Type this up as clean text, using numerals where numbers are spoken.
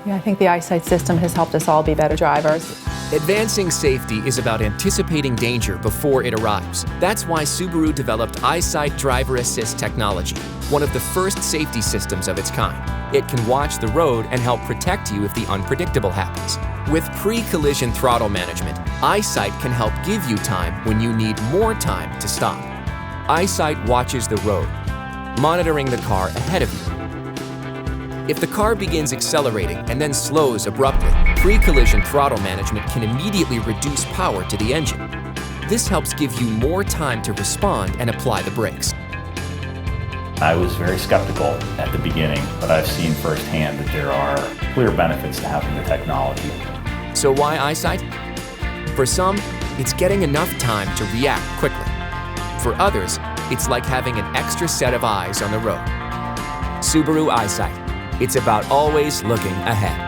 Yeah, I think the EyeSight system has helped us all be better drivers. Advancing safety is about anticipating danger before it arrives. That's why Subaru developed EyeSight Driver Assist technology, one of the first safety systems of its kind. It can watch the road and help protect you if the unpredictable happens. With pre-collision throttle management, EyeSight can help give you time when you need more time to stop. EyeSight watches the road, monitoring the car ahead of you. If the car begins accelerating and then slows abruptly, pre-collision throttle management can immediately reduce power to the engine. This helps give you more time to respond and apply the brakes. I was very skeptical at the beginning, but I've seen firsthand that there are clear benefits to having the technology. So why EyeSight? For some, it's getting enough time to react quickly. For others, it's like having an extra set of eyes on the road. Subaru EyeSight. It's about always looking ahead.